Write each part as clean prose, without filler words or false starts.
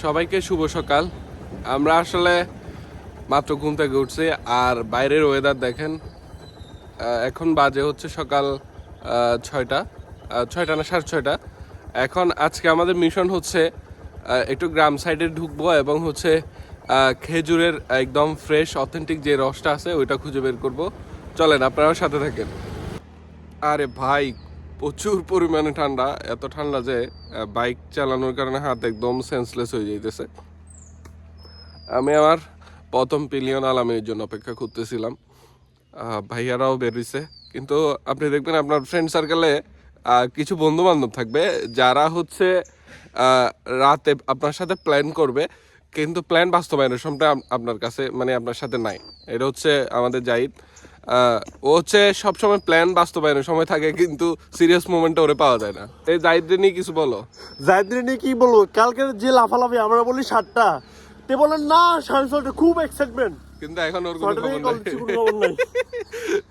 সবাইকে শুভ সকাল। আমরা আসলে মাত্র ঘুম থেকে উঠছি আর বাইরের ওয়েদার দেখেন। এখন বাজে হচ্ছে সকাল 6টা, 6টা না 6:30। এখন আজকে আমাদের মিশন হচ্ছে একটু গ্রাম সাইডে ঢুকবো এবং হচ্ছে খেজুরের একদম ফ্রেশ অথেন্টিক যে রসটা আছে ওইটা খুঁজে বের করব। চলেন আপনারাও সাথে থাকেন। আরে ভাই, প্রচুর পরিমাণে ঠান্ডা, এত ঠান্ডা যে বাইক চালানোর কারণে হাত একদম সেন্সলেস হয়ে যাইতেছে। আমি আমার প্রথম পিলিয়ন আলামিনের জন্য অপেক্ষা করতেছিলাম। ভাইয়ারাও বেরিয়েছে, কিন্তু আপনি দেখবেন আপনার ফ্রেন্ড সার্কেলে কিছু বন্ধু বান্ধব থাকবে যারা হচ্ছে রাতে আপনার সাথে প্ল্যান করবে, কিন্তু প্ল্যান বাস্তবায়নের সময়টা আপনার কাছে মানে আপনার সাথে নাই। এটা হচ্ছে আমাদের জাহিদ। ও হচ্ছে সবসময় প্ল্যান বাস্তবায়নের সময় থাকে, কিন্তু সিরিয়াস মোমেন্টে ওরে পাওয়া যায় না। এই জাহিদকে নিয়ে কিছু বলো। জাহিদরে নিয়ে কি বলবো, কালকে যে লাফালাফি, আমরা বলি 7টা, তে বলেন না 6:30, খুব এক্সাইটমেন্ট, কিন্তু এখন ওর কোনো খবর নাই।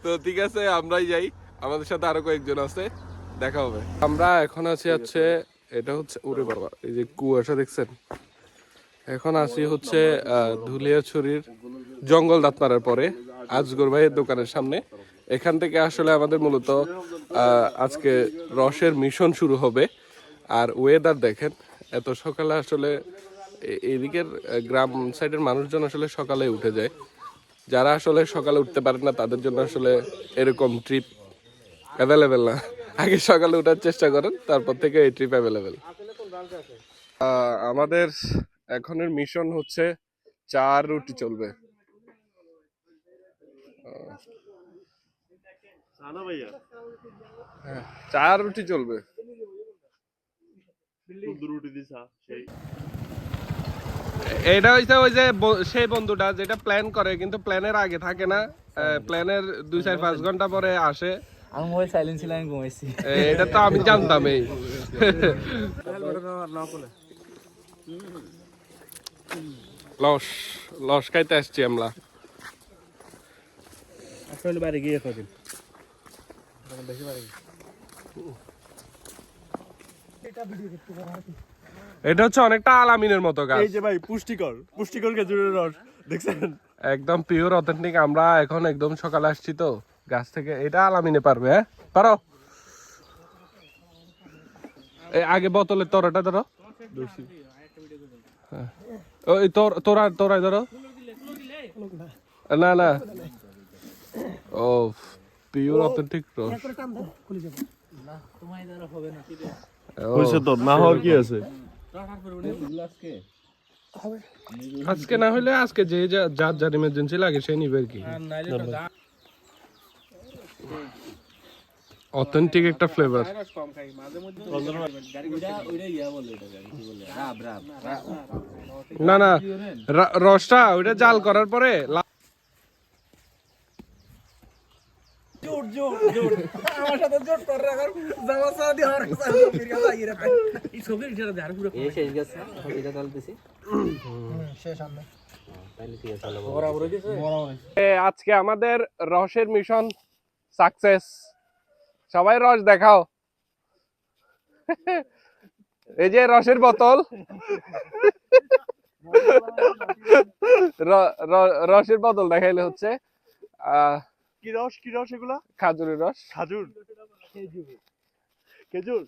তো ঠিক আছে, আমরাই যাই, আমাদের সাথে আরো কয়েকজন আছে, দেখা হবে। আমরা এখন আছি হচ্ছে, এটা হচ্ছে ওরে বাবা, এই যে কুয়াশা দেখছেন। এখন আসি হচ্ছে ধুলিয়াছড়ির জঙ্গল দাঁতমারার পরে আজগর ভাইয়ের দোকানের সামনে। এখান থেকে আসলে আমাদের মূলত আজকে রসের মিশন শুরু হবে। আর ওয়েদার দেখেন, এত সকালে আসলে এদিকের গ্রাম সাইডের মানুষজন আসলে সকালে উঠে যায়। যারা আসলে সকালে উঠতে পারেন না তাদের জন্য আসলে এরকম ট্রিপ অ্যাভেলেবেল না। আগে সকালে ওঠার চেষ্টা করেন, তারপর থেকে এই ট্রিপ অ্যাভেলেবেল। আমাদের এখনের মিশন হচ্ছে 4 রুটি চলবে। হ্যাঁ, 4 রুটি চলবে। এটা হইছে ওই যে সেই বন্ধুটা যেটা প্ল্যান করে কিন্তু প্ল্যানের আগে থাকে না, প্ল্যানের 2-4-5 ঘন্টা পরে আসে। আমি মোবাইল সাইলেন্ট ছিল, আমি ঘুমাইছি। এটা তো আমি জানতাম। এই লস লস খাইতে আসছি আমরা। আসলে বাইরে গিয়ে থাকি। এটা হচ্ছে অনেকটা আলামিনের মতো গাছ। এই যে ভাই, পুষ্টিকর খেজুরের রস দেখছেন, একদম পিওর অথেন্টিক। আমরা এখন একদম সকালে আসছি তো গাছ থেকে। এটা আলামিনে পারবে, হ্যাঁ পারো। এই আগে বোতলের তোরাটা ধরো। ওই তোরাই ধরো। না না, ও পিওর অথেন্টিক রস। হইছে তো, না হওয়ার কি আছে। আজকে না হলে আজকে যে যার ইমার্জেন্সি লাগে সে নিবে আর কি। অথেন্টিক একটা ফ্লেভার। না না, রসটা ওইটা জাল করার পরে আজকে আমাদের রসের মিশন সাকসেস। সবাই রস দেখাও। এই যে রসের বোতল, রসের বোতল দেখাইলে হচ্ছে। কি রস এগুলা? খাজুরের রস। খেজুর।